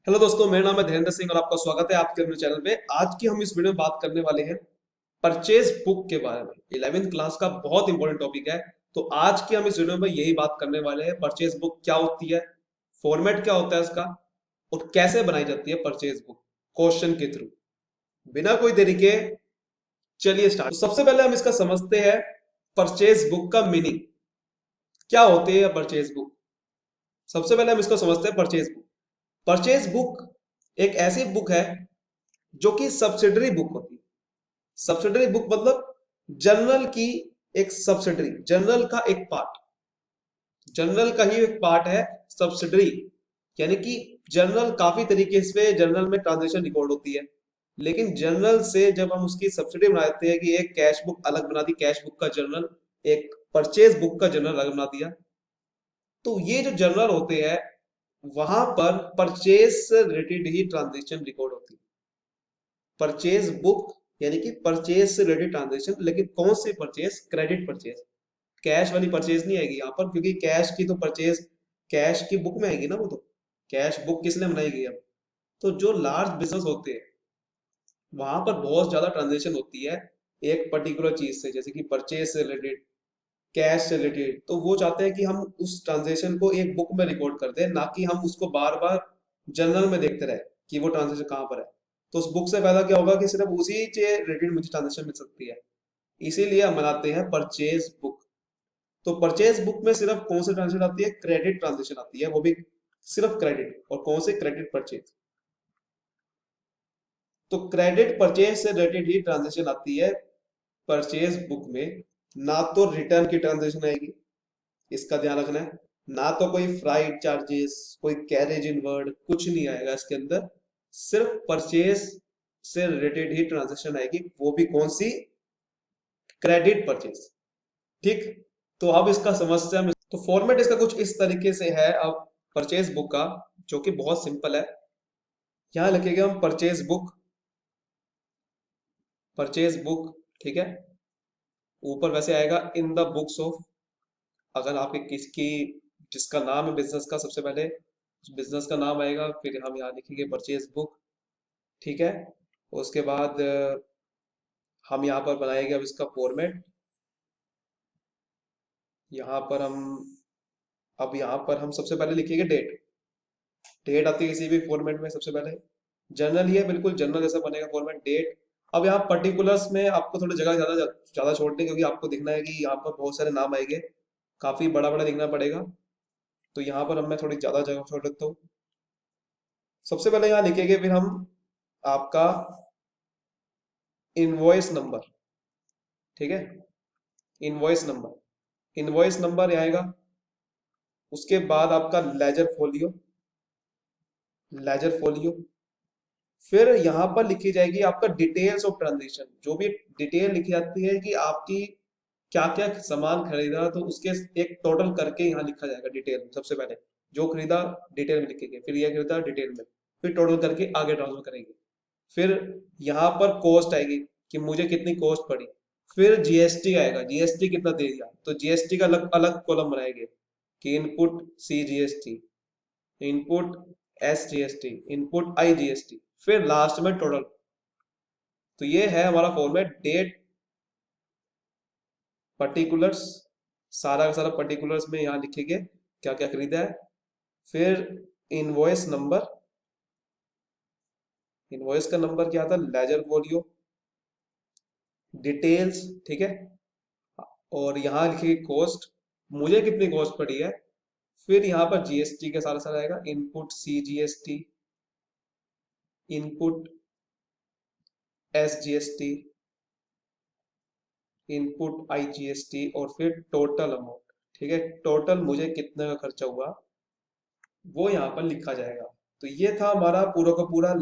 Hello दोस्तों, मेरा नाम है धीरेन्द्र सिंह और आपका स्वागत है आपके अपने चैनल पे। आज की हम इस वीडियो में बात करने वाले हैं परचेज बुक के बारे में। 11वीं क्लास का बहुत इंपॉर्टेंट टॉपिक है। तो आज की हम इस वीडियो में यही बात करने वाले हैं, परचेज बुक क्या होती है, फॉर्मेट क्या होता है इसका, और कैसे बनाई जाती है परचेज बुक क्वेश्चन के थ्रू। बिना कोई देरी के चलिए स्टार्ट। तो सबसे पहले हम इसका समझते हैं परचेज बुक का मीनिंग क्या होती है। परचेज बुक, सबसे पहले हम इसको समझते हैं परचेज बुक। परचेज बुक एक ऐसी बुक है जो कि सब्सिडरी बुक होती है। सब्सिडरी बुक मतलब जर्नल की एक सब्सिडरी, जर्नल का एक पार्ट, जर्नल का ही एक पार्ट है सब्सिडरी। यानी कि जर्नल काफी तरीके से जर्नल में ट्रांजेक्शन रिकॉर्ड होती है, लेकिन जर्नल से जब हम उसकी सब्सिडी बना देते हैं कि एक कैश बुक अलग बना दी, कैश बुक का जर्नल, एक परचेज बुक का जर्नल अलग बना दिया, तो ये जो जर्नल होते हैं वहां पर परचेज से रिलेटेड ही ट्रांजेक्शन रिकॉर्ड होती है। परचेज बुक यानी कि परचेज से रिलेटेड ट्रांजेक्शन, लेकिन कौन सी परचेज? Credit purchase. कैश वाली परचेज नहीं आएगी यहाँ पर, क्योंकि कैश की तो परचेज कैश की बुक में आएगी ना। वो तो कैश बुक किसने बनाई गई अब? तो जो लार्ज बिजनेस होते हैं वहां पर बहुत ज्यादा ट्रांजेक्शन होती है एक पर्टिकुलर चीज से, जैसे कि परचेज से रिलेटेड, कैश से रिलेटेड। तो वो चाहते हैं कि हम उस ट्रांजेक्शन को एक बुक में रिकॉर्ड कर दें, ना कि हम उसको बार बार जर्नल में देखते रहे कि वो ट्रांजेक्शन कहाँ पर है। तो उस बुक से फायदा क्या होगा कि सिर्फ उसी से रिलेटेड मुझे ट्रांजेक्शन मिल सकती है। इसीलिए हम बनाते हैं परचेज बुक। तो परचेज बुक में सिर्फ कौन सी ट्रांजेक्शन आती है? क्रेडिट ट्रांजेक्शन आती है, वो भी सिर्फ क्रेडिट। और कौन से? Credit purchase. तो क्रेडिट परचेज से रिलेटेड ही ट्रांजेक्शन आती है परचेज बुक में। ना तो रिटर्न की ट्रांजेक्शन आएगी, इसका ध्यान रखना है। ना तो कोई फ्राइट चार्जेस, कोई कैरेज इनवर्ड, कुछ नहीं आएगा इसके अंदर। सिर्फ परचेज से रिलेटेड ही ट्रांजेक्शन आएगी, वो भी कौन सी? Credit purchase. ठीक। तो अब इसका समस्या में तो फॉर्मेट इसका कुछ इस तरीके से है अब परचेज बुक का, जो कि बहुत सिंपल है। यहां लिखेंगे हम परचेज बुक, परचेज बुक। ठीक है। ऊपर वैसे आएगा इन द बुक्स ऑफ, अगर आपके किसकी, जिसका नाम है बिजनेस का, सबसे पहले बिजनेस का नाम आएगा, फिर हम यहाँ लिखेंगे परचेज बुक। ठीक है। उसके बाद हम यहाँ पर बनाएंगे अब इसका फॉर्मेट। यहाँ पर हम अब यहाँ पर हम सबसे पहले लिखेंगे डेट। डेट आती है किसी भी फॉर्मेट में सबसे पहले, जर्नल ही है, बिल्कुल जर्नल जैसा बनेगा फॉर्मेट, डेट। अब यहाँ पर्टिकुलर्स में आपको थोड़ी जगह ज्यादा ज्यादा छोड़नी है, क्योंकि आपको दिखना है कि यहाँ पर बहुत सारे नाम आएंगे, काफी बड़ा बड़ा दिखना पड़ेगा। तो यहाँ पर हम मैं थोड़ी ज्यादा जगह छोड़ देता हूँ। सबसे पहले यहाँ लिखेंगे फिर हम आपका इनवॉइस नंबर। ठीक है। इनवॉइस नंबर, इनवॉइस नंबर आएगा। उसके बाद आपका लेजर फोलियो, लेजर फोलियो। फिर यहाँ पर लिखी जाएगी आपका डिटेल्स ऑफ ट्रांजेक्शन, जो भी डिटेल लिखी जाती है कि आपकी क्या क्या सामान खरीदा, तो उसके एक टोटल करके यहाँ लिखा जाएगा डिटेल में। सबसे पहले जो खरीदा डिटेल में लिखेंगे, फिर ये खरीदा डिटेल में, फिर टोटल करके आगे ट्रांसफर करेंगे। फिर यहाँ पर कॉस्ट आएगी कि मुझे कितनी कॉस्ट पड़ी। फिर जीएसटी आएगा, जीएसटी कितना दे दिया, तो जीएसटी का अलग अलग कॉलम बनाएंगे कि input C GST, input S GST, input I GST, फिर लास्ट में टोटल। तो ये है हमारा फॉर्मेट। डेट, पर्टिकुलर्स, सारा का सारा पर्टिकुलर्स में यहाँ लिखेंगे क्या क्या खरीदा है। फिर इनवॉइस नंबर, इनवॉइस का नंबर क्या था? Ledger folio, details. ठीक है। और यहाँ लिखिए कॉस्ट, मुझे कितनी कॉस्ट पड़ी है। फिर यहाँ पर जीएसटी के सारा सारा आएगा, input C GST, input S GST, input I GST, और फिर टोटल अमाउंट। ठीक है। टोटल मुझे कितने का खर्चा हुआ वो यहाँ पर लिखा जाएगा। तो ये था हमारा पूरा का पूरा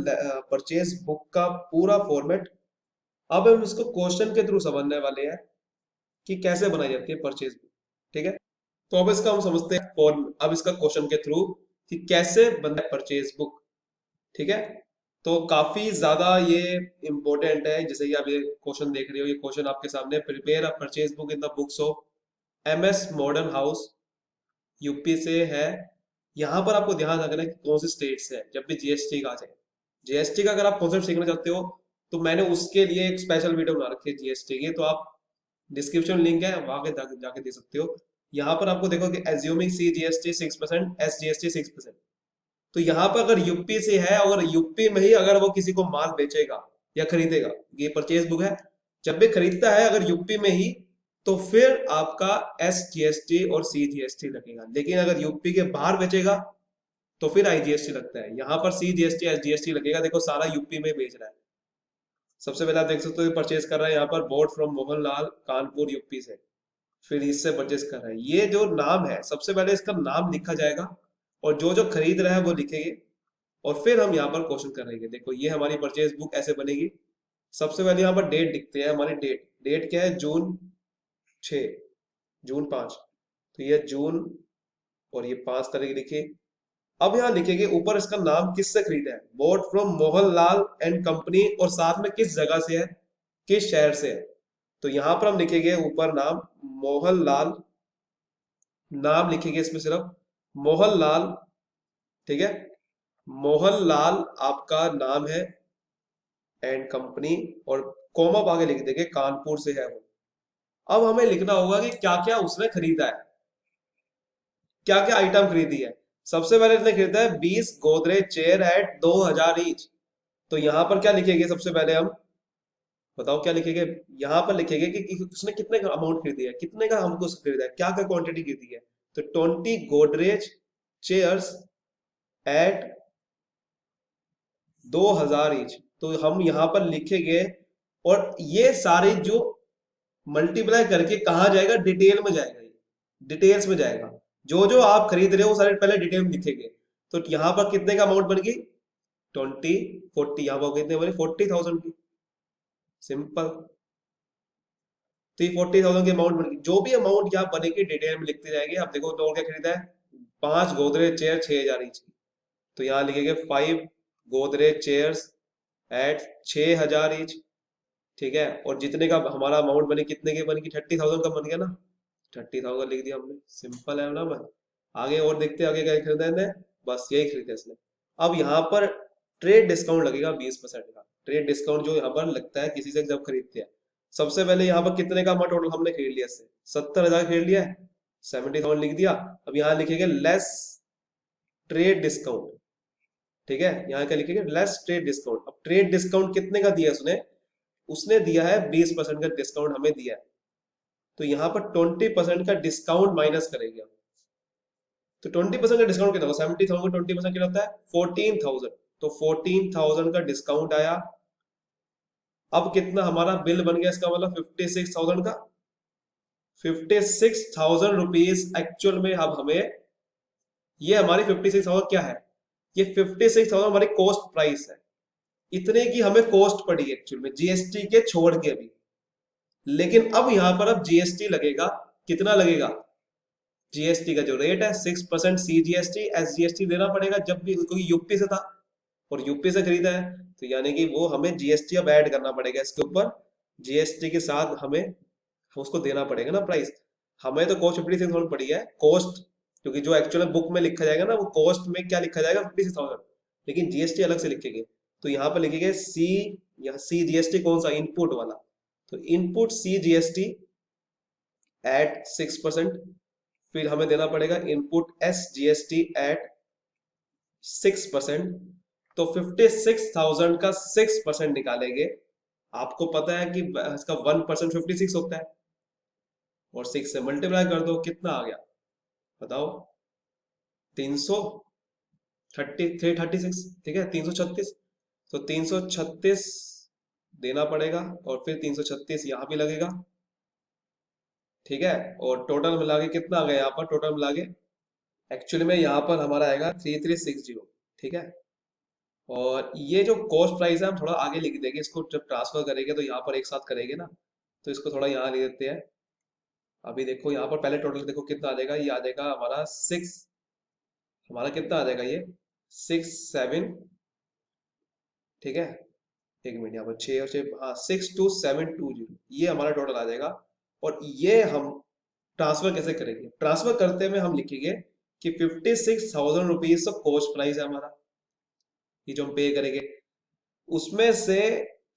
परचेज बुक का पूरा फॉर्मेट। अब हम इसको क्वेश्चन के थ्रू समझने वाले हैं कि कैसे बनाई जाती है परचेज बुक। ठीक है। तो अब इसका हम समझते हैं फॉर्म, अब इसका क्वेश्चन के थ्रू कि कैसे बनता है परचेज बुक। ठीक है। तो काफी ज्यादा ये इंपॉर्टेंट है। जैसे कि आप ये क्वेश्चन देख रहे हो, ये क्वेश्चन आपके सामने, prepare a purchase book in the books of M S Modern House, UP से है। यहाँ पर आपको ध्यान रखना है कि कौन सी स्टेट से है जब भी जीएसटी का आ जाए। जीएसटी का अगर आप कॉन्सेप्ट सीखना चाहते हो तो मैंने उसके लिए एक स्पेशल वीडियो बना रखी है जीएसटी की, तो आप डिस्क्रिप्शन लिंक है वहां के जाके दे सकते हो। यहाँ पर आपको देखो कि assuming C GST 6%, S GST 6%। तो यहाँ पर अगर यूपी से है, अगर यूपी में ही अगर वो किसी को माल बेचेगा या खरीदेगा, ये परचेज बुक है, जब भी खरीदता है अगर यूपी में ही, तो फिर आपका एस जीएसटी और सी जीएसटी लगेगा। लेकिन अगर यूपी के बाहर बेचेगा तो फिर आईजीएसटी लगता है। यहाँ पर सी जीएसटी एस जीएसटी लगेगा। देखो सारा यूपी में बेच रहा है। सबसे पहले आप देख सकते हो परचेज कर रहा है यहाँ पर boat from Mohanlal Kanpur UP से, फिर इससे परचेज कर रहा है। ये जो नाम है सबसे पहले इसका नाम लिखा जाएगा और जो जो खरीद रहा है वो लिखेंगे और फिर हम यहाँ पर क्वेश्चन करेंगे। देखो ये हमारी परचेज बुक ऐसे बनेगी। सबसे पहले यहाँ पर डेट दिखते हैं, हमारी डेट डेट क्या है, जून 6, जून 5। तो ये जून और ये 5 तारीख लिखी। अब यहाँ लिखेंगे ऊपर इसका नाम किससे खरीदा है, boat from Mohanlal and company, और साथ में किस जगह से है, किस शहर से है। तो यहाँ पर हम लिखेंगे ऊपर नाम मोहनलाल, नाम लिखेंगे इसमें सिर्फ मोहनलाल, ठीक है, मोहनलाल आपका नाम है एंड कंपनी, और कॉमा आगे लिख देंगे कानपुर से है वो। अब हमें लिखना होगा कि क्या क्या उसने खरीदा है, क्या क्या आइटम खरीदी है। सबसे पहले इसने खरीदा है 20 गोदरेज चेयर एट 2000 ईच। तो यहाँ पर क्या लिखेंगे, सबसे पहले हम बताओ क्या लिखेंगे। यहाँ पर लिखेंगे कि उसने कितने का अमाउंट खरीदी है, कितने का हमको खरीदा है, क्या क्या क्वांटिटी खरीदी है। तो 20 गोदरेज चेयर्स एट 2000 ईच। तो हम यहाँ पर लिखेंगे और ये सारे जो मल्टीप्लाई करके कहाँ जाएगा, डिटेल में जाएगा, ये डिटेल्स में जाएगा। जो जो आप खरीद रहे हो वो सारे पहले डिटेल में लिखेंगे। तो यहाँ पर कितने का अमाउंट बन गई, 20 40, यहाँ पर कितने बने 40,000 की, सिंपल। तो ये 40,000 की अमाउंट बन गई। जो भी अमाउंट यहाँ बनेगी डिटेल में लिखते जाएंगे। आप देखो तो और क्या खरीदा है, 5 गोदरेज चेयर 6,000 इंच की। तो यहाँ लिखेंगे 5 गोदरेज चेयर्स एट 6,000 इंच, ठीक है। और जितने का हमारा अमाउंट बने, कितने की बनेगी, 30,000 का बन गया ना, 30,000 लिख दिया हमने, सिंपल है ना भाई। आगे और देखते हैं आगे क्या खरीदा है, बस यही खरीदा इसने। अब यहाँ पर ट्रेड डिस्काउंट लगेगा 20% का। ट्रेड डिस्काउंट जो यहाँ पर लगता है किसी से जब खरीदते हैं। सबसे पहले यहाँ पर कितने का अमाउंट टोटल हमने खरीद लिया, इससे 70,000 खरीद लिया है, 70,000 लिख दिया। अब यहाँ लिखेंगे लेस ट्रेड डिस्काउंट, ठीक है। यहाँ क्या लिखेंगे, लेस ट्रेड डिस्काउंट। अब ट्रेड डिस्काउंट कितने का दिया उसने, उसने दिया है 20% का डिस्काउंट हमें दिया है। तो यहाँ पर 20% का डिस्काउंट माइनस करेंगे। तो 20% का डिस्काउंट कितना होगा, 70,000 का 20% कितना होता है, 14,000। तो 14,000 का डिस्काउंट आया। अब कितना हमारा बिल बन गया, इसका मतलब 56,000 का, 56,000 रुपीज एक्चुअल में। अब हमें ये हमारी 56,000 क्या है, ये 56,000 हमारी कॉस्ट प्राइस है। इतने की हमें कॉस्ट पड़ी एक्चुअल में जीएसटी के छोड़ के अभी। लेकिन अब यहां पर अब जीएसटी लगेगा, कितना लगेगा, जीएसटी का जो रेट है 6% सी जीएसटी एस जीएसटी देना पड़ेगा। जब भी, क्योंकि यूपी से था और यूपी से खरीदा है, तो यानी कि वो हमें जीएसटी अब ऐड करना पड़ेगा इसके ऊपर। जीएसटी के साथ हमें उसको देना पड़ेगा ना प्राइस। हमें तो कॉस्ट 56,000 पड़ी है कॉस्ट, क्योंकि जो एक्चुअल बुक में लिखा जाएगा ना, वो कॉस्ट में क्या लिखा जाएगा 56,000, लेकिन जीएसटी अलग से लिखेंगे। तो यहाँ पर लिखेंगे सी, यहाँ सी जीएसटी कौन सा, इनपुट वाला। तो इनपुट सी जीएसटी एट 6%। फिर हमें देना पड़ेगा इनपुट एस जीएसटी एट 6%। तो 56,000 का 6% निकालेंगे। आपको पता है कि इसका 1% 56 होता है, और 6 से मल्टीप्लाई कर दो, कितना आ गया बताओ, 336, ठीक है, 336। तो 336 देना पड़ेगा और फिर 336 यहाँ भी लगेगा, ठीक है। और टोटल मिला के कितना आ गया, यहाँ पर टोटल मिला के एक्चुअली में यहाँ पर हमारा आएगा 3360, ठीक है। और ये जो कॉस्ट प्राइस है हम थोड़ा आगे लिख देंगे, इसको जब ट्रांसफर करेंगे तो यहाँ पर एक साथ करेंगे ना, तो इसको थोड़ा यहाँ लिख देते हैं। अभी देखो यहाँ पर पहले टोटल देखो कितना आ जाएगा, ये आ जाएगा हमारा 6, हमारा कितना आ जाएगा ये 6 7, ठीक है। एक मिनट, यहाँ पर 6 और 6, हाँ 62720, ये हमारा टोटल आ जाएगा। और ये हम ट्रांसफर कैसे करेंगे, ट्रांसफर करते हुए हम लिखेंगे कि 56,000 रुपीज तो कॉस्ट प्राइस है हमारा, ये जो हम पे करेंगे, उसमें से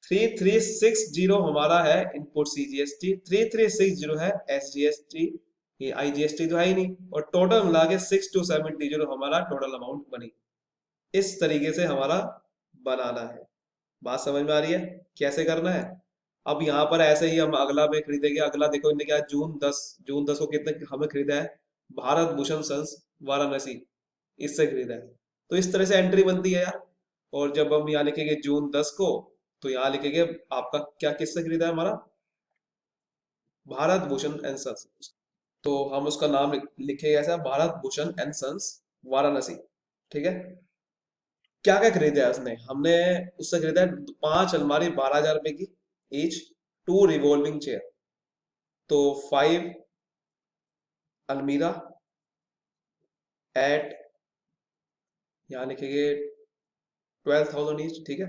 3360 हमारा है इनपुट सीजीएसटी, 3360 है एसजीएसटी, ये आईजीएसटी तो है ही नहीं, और टोटल मिला के 6270 हमारा टोटल अमाउंट बनी। इस तरीके से हमारा बनाना है। बात समझ में आ रही है कैसे करना है? अब यहाँ पर ऐसे ही हम अगला में खरीदेंगे। अगला देखो इनने क्या, जून 10 को कितने हमें खरीदा है, भारत भूषण सन्स वाराणसी, इससे खरीदा है। तो इस तरह से एंट्री बनती है यार। और जब हम यहाँ लिखेंगे जून 10 को, तो यहाँ लिखेंगे आपका क्या, किससे खरीदा है हमारा, भारत भूषण एंड सन्स। तो हम उसका नाम लिखेंगे ऐसा, भारत भूषण एंड सन्स वाराणसी। ठीक है। क्या क्या खरीदा है उसने, हमने उससे खरीदा है 5 अलमारी 12,000 रुपए की ईच, 2 रिवॉल्विंग चेयर, तो 5 अलमीरा एट, यहाँ लिखेंगे 12,000 ईच। ठीक है,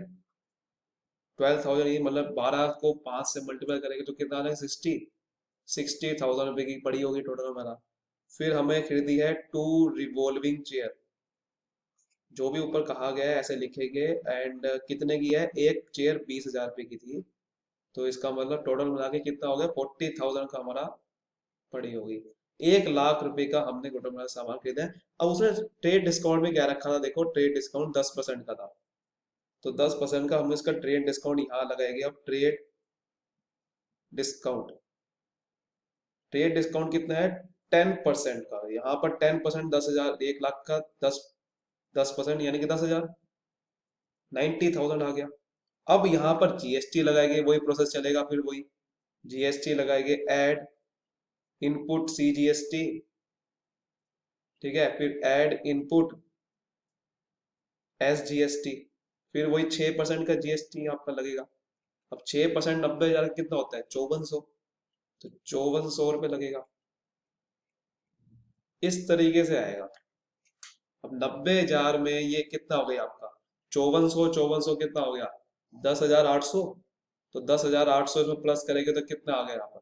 12,000 ईच मतलब 12 को 5 से मल्टीप्लाई करेंगे तो कितना आएगा, 60,000 रुपए की पड़ी होगी टोटल हमारा। फिर हमें खरीदी है 2 रिवॉल्विंग चेयर, जो भी ऊपर कहा गया है ऐसे लिखेंगे। एंड कितने की है, एक चेयर 20,000 रुपए की थी, तो इसका मतलब टोटल मिला के कितना हो गया, 40,000 का हमारा पड़ी होगी। 1 लाख रुपए का हमने टोटल मिला सामान खरीदा है। अब उसने ट्रेड डिस्काउंट में क्या रखा था, देखो ट्रेड डिस्काउंट 10% का था, तो 10% का हम इसका ट्रेड डिस्काउंट यहाँ लगाएंगे। अब डिस्काउंट ट्रेड डिस्काउंट कितना है, 10% का। यहाँ पर 10%, 10,000, 1 लाख का 10% यानी कि 10,000, 90,000 आ गया। अब यहाँ पर जीएसटी लगाएंगे, वही प्रोसेस चलेगा, फिर वही जीएसटी लगाएंगे, ऐड इनपुट सीजीएसटी। ठीक है, फिर ऐड इनपुट एसजीएसटी, फिर वही 6% का जीएसटी आपका लगेगा। अब 6% 90,000 कितना होता है, 5400, तो 5400 रुपये लगेगा। इस तरीके से आएगा। अब 90,000 में ये कितना हो गया आपका, 5400, 5400 कितना हो गया, 10,800, तो 10,800 इसमें प्लस करेंगे तो कितना आ गया यहाँ पर,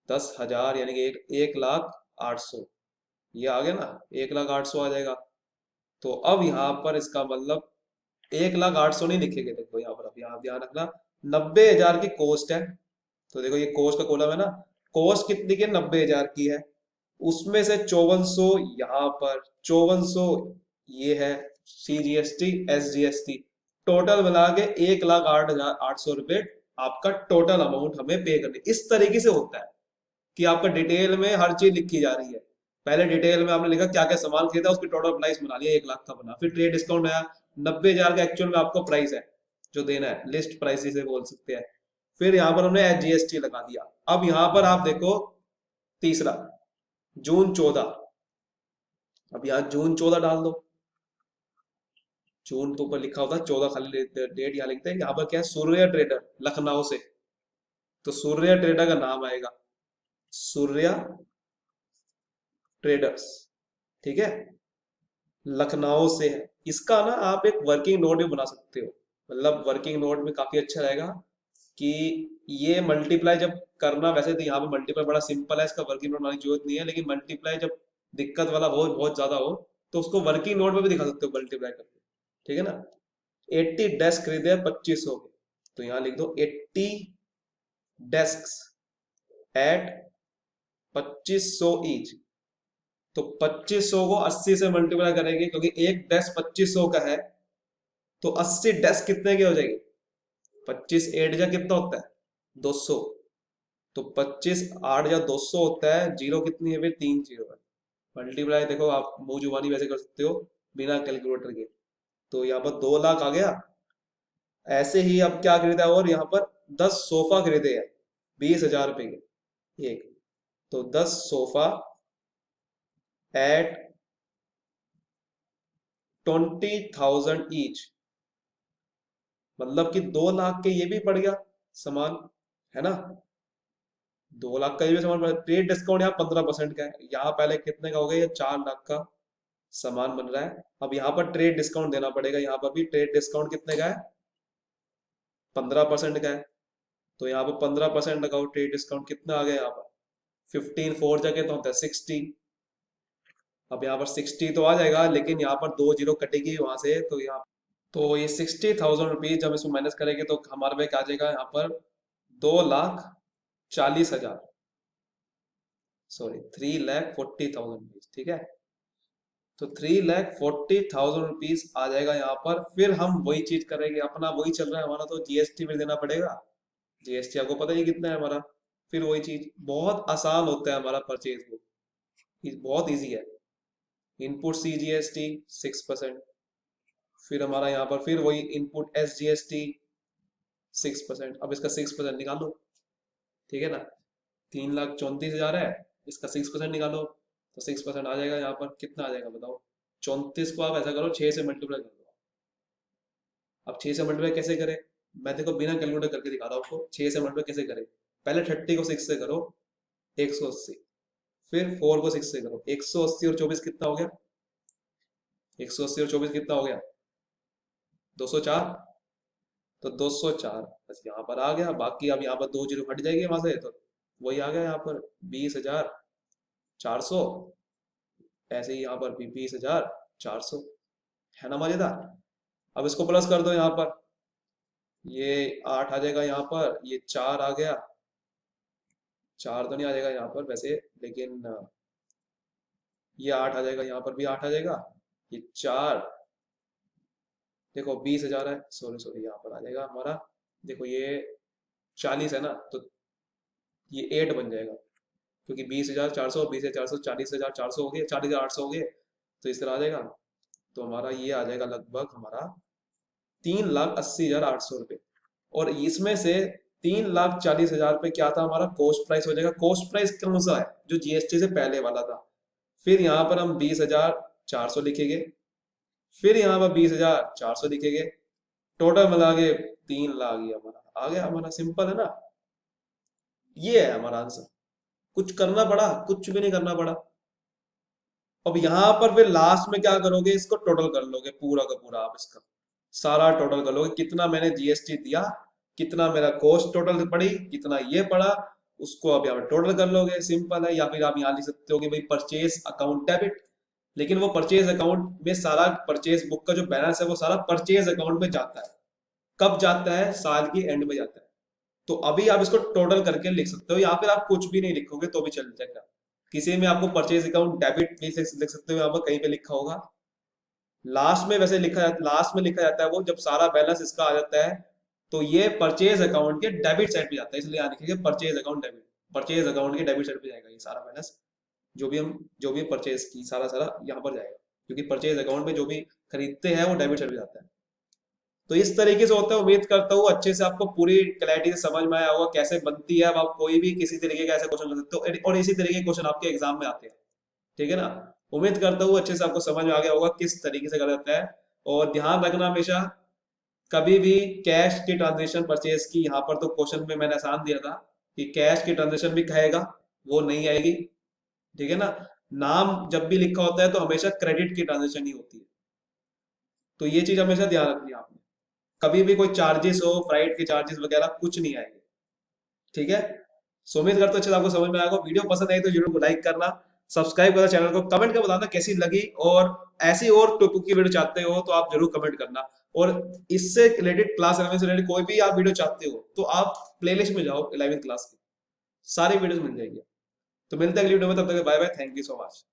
10,000 यानी कि 1,08,000, ये आ गया ना, 1,08,000 आ जाएगा। तो अब यहाँ पर इसका मतलब 1,08,000 नहीं लिखेंगे, देखो यहाँ पर, अब यहाँ ध्यान रखना, 90,000 की कॉस्ट है, तो देखो ये कॉस्ट का कॉलम है ना, कॉस्ट कितनी की, 90,000 की है, उसमें से 5400 यहाँ पर, 5400 ये है सीजीएसटी एसजीएसटी, टोटल मिला के 1,08,800 रुपये आपका टोटल अमाउंट हमें पे करनी। इस तरीके से होता है कि आपका डिटेल में हर चीज लिखी जा रही है। पहले डिटेल में आपने लिखा क्या क्या सामान खरीदा, उसकी टोटल प्राइस बना लिया, 1 लाख का बना, फिर ट्रेड डिस्काउंट आया, 90,000 का एक्चुअल में आपको प्राइस है जो देना है, लिस्ट प्राइस से बोल सकते हैं। फिर यहाँ पर हमने जीएसटी लगा दिया। अब यहाँ पर आप देखो तीसरा, जून 14, अब यहाँ जून 14 डाल दो, जून तो ऊपर लिखा होता है, 14 खाली डेट यहाँ लिखते हैं। यहाँ पर क्या है, सूर्य ट्रेडर लखनऊ से, तो सूर्य ट्रेडर का नाम आएगा, सूर्य ट्रेडर्स। ठीक है, लखनऊ से है। इसका ना आप एक वर्किंग नोट भी बना सकते हो, मतलब वर्किंग नोट में काफी अच्छा रहेगा कि ये मल्टीप्लाई जब करना, वैसे तो यहाँ पे मल्टीप्लाई बड़ा सिंपल है, इसका वर्किंग नोट बनाने की जरूरत नहीं है, लेकिन मल्टीप्लाई जब दिक्कत वाला हो, बहुत ज्यादा हो, तो उसको वर्किंग नोट में भी दिखा सकते हो मल्टीप्लाई करके। ठीक है ना, 80 डेस्क खरीदे 2500 के, तो यहाँ लिख दो 80 डेस्क एट 2500 ईच, तो 2500 को 80 से मल्टीप्लाई करेंगे, क्योंकि एक डेस्क 2500 का है, तो 80 डेस्क कितने की हो जाएगी, 25 8 जा कितना होता है, 200, तो 25 8 जा 200 होता है, जीरो कितनी है, फिर 3 जीरो है। मल्टीप्लाई देखो आप मुंह जुबानी वैसे कर सकते हो बिना कैलकुलेटर के, तो यहाँ पर 2 लाख आ गया। ऐसे ही अब क्या खरीदा है, और यहाँ पर 10 सोफा खरीदे हैं 20,000 रुपए के एक, तो 10 सोफा एट 20,000 ईच, मतलब कि 2 लाख के ये भी पड़ गया सामान, है ना, 2 लाख का ये भी सामान पड़ गया। ट्रेड डिस्काउंट यहाँ 15% का है, यहाँ पहले कितने का हो गया, ये 4 लाख का सामान बन रहा है। अब यहाँ पर ट्रेड डिस्काउंट देना पड़ेगा, यहाँ पर भी ट्रेड डिस्काउंट कितने का है, 15% का है, तो यहाँ पर 15% लगाओ, ट्रेड डिस्काउंट कितना आ गया यहाँ पर, 15 4 जगह तो होता है 60, अब यहाँ पर 60 तो आ जाएगा, लेकिन यहाँ पर 2 जीरो कटेगी वहां से, तो यहाँ तो ये 60,000 रुपीज जब इसको माइनस करेंगे तो हमारे पे क्या आ जाएगा यहाँ पर 2,40,000, सॉरी 3,40,000 रुपीज, ठीक है। तो 3,40,000 रुपीज आ जाएगा यहाँ पर। फिर हम वही चीज करेंगे, अपना वही चल रहा है हमारा, तो जीएसटी में देना पड़ेगा। जीएसटी आपको पता ही कितना है हमारा। फिर वही चीज, बहुत आसान होता है हमारा परचेज बुक, बहुत इजी है। Input C G S T 6%, फिर हमारा यहाँ पर फिर वही input S G S T 6%। अब इसका 6% निकालो, ठीक है ना। 3,34,000 है, इसका 6% निकालो तो 6% आ जाएगा। यहाँ पर कितना आ जाएगा बताओ। 34 को आप ऐसा करो 6 से मल्टीप्लाई कर दो। अब 6 से मल्टीप्लाई कैसे करें, मैं देखो बिना कैलकुलेटर करके दिखा रहा हूँ आपको। 6 से मल्टीप्लाई कैसे करें, पहले 30 को 6 से करो 180, फिर 4 को 6 से करो 180, और 24 कितना हो गया, 180 और 24 कितना हो गया 204। तो 204 बस यहाँ पर आ गया। बाकी अब यहाँ पर 2 जीरो हट जाएगी वहां से, तो वही आ गया यहाँ पर 20,400। ऐसे ही यहाँ पर भी 20,400, है ना मजेदार। अब इसको प्लस कर दो यहाँ पर, ये 8 आ जाएगा यहाँ पर, ये 4 आ गया। 4 तो नहीं आ जाएगा यहाँ पर वैसे, लेकिन ये 8 आ जाएगा, यहाँ पर भी 8 आ जाएगा। ये 4, देखो 20,000 है, सॉरी सॉरी यहाँ पर आ जाएगा हमारा, देखो ये 40 है ना, तो ये 8 बन जाएगा, क्योंकि 20,400 और 20,400 40,400 हो गए, 40,800 हो गए, तो इस तरह आ जाएगा। तो हमारा ये आ जाएगा लगभग हमारा 3,80,800 रुपये। और इसमें से 3,40,000 रुपये क्या था हमारा, कोस्ट प्राइस हो जाएगा। कोस्ट प्राइस कौन सा है, जो जीएसटी से पहले वाला था। फिर यहाँ पर हम 20,400 लिखेंगे, फिर यहाँ पर 20,400 लिखेंगे, टोटल मिला के 3,00,000 ही हमारा आ गया। हमारा सिंपल है ना, ये है हमारा आंसर। कुछ करना पड़ा, कुछ भी नहीं करना पड़ा। अब यहाँ पर फिर लास्ट में क्या करोगे, इसको टोटल कर लोगे पूरा का पूरा। आप इसका सारा टोटल कर लोगे, कितना मैंने जीएसटी दिया, कितना मेरा कॉस्ट टोटल पड़ी, कितना ये पड़ा, उसको अब यहाँ टोटल कर लोगे। सिंपल है। या फिर आप यहाँ लिख सकते हो कि भाई परचेज अकाउंट डेबिट, लेकिन वो परचेज अकाउंट में सारा परचेज बुक का जो बैलेंस है वो सारा परचेज अकाउंट में जाता है। कब जाता है, साल की एंड में जाता है। तो अभी आप इसको टोटल करके लिख सकते हो, या फिर आप कुछ भी नहीं लिखोगे तो भी चल जाएगा। किसी में आपको परचेज अकाउंट डेबिट भी लिख सकते हो, यहाँ पर कहीं पे लिखा होगा। लास्ट में वैसे लिखा जाता, लास्ट में लिखा जाता है वो, जब सारा बैलेंस इसका आ जाता है तो ये परचेज अकाउंट के डेबिट साइड पे जाता है, इसलिए यहाँ लिखेंगे purchase account debit. Purchase account के डेबिट साइड पे जाएगा ये सारा बैलेंस, जो भी परचेज की सारा सारा यहाँ पर जाएगा, क्योंकि परचेज अकाउंट में जो भी खरीदते हैं वो डेबिट साइड पे जाता है। तो इस तरीके से होता है। उम्मीद करता हूँ अच्छे से आपको पूरी क्लैरिटी से समझ में आया होगा कैसे बनती है। अब आप कोई भी किसी तरीके का ऐसा क्वेश्चन कर सकते हो, और इसी तरीके के क्वेश्चन आपके एग्जाम में आते हैं, ठीक है ना। उम्मीद करता हूँ अच्छे से आपको समझ में आ गया होगा किस तरीके से करा जाता है। और ध्यान रखना हमेशा, कभी भी कैश की ट्रांजेक्शन परचेज की, यहाँ पर तो क्वेश्चन में मैंने आसान दिया था कि कैश की ट्रांजेक्शन भी कहेगा, वो नहीं आएगी, ठीक है ना। नाम जब भी लिखा होता है तो हमेशा क्रेडिट की ट्रांजेक्शन ही होती है, तो ये चीज हमेशा ध्यान रखनी है आपने। कभी भी कोई चार्जेस हो, फ्लाइट के चार्जेस वगैरह कुछ नहीं आएंगे, ठीक है। सो उम्मीद करता हूँ अच्छे से आपको समझ में आएगा। वीडियो पसंद आई तो जरूर को लाइक करना, सब्सक्राइब करना चैनल को, कमेंट कर बताना कैसी लगी, और ऐसी और टॉपिक की वीडियो चाहते हो तो आप जरूर कमेंट करना। और इससे रिलेटेड, क्लास 11 से रिलेटेड कोई भी आप वीडियो चाहते हो तो आप प्लेलिस्ट में जाओ 11th क्लास की, सारी वीडियोस मिल जाएगी। तो मिलते हैं अगली वीडियो में, तब तक bye bye, thank you so much.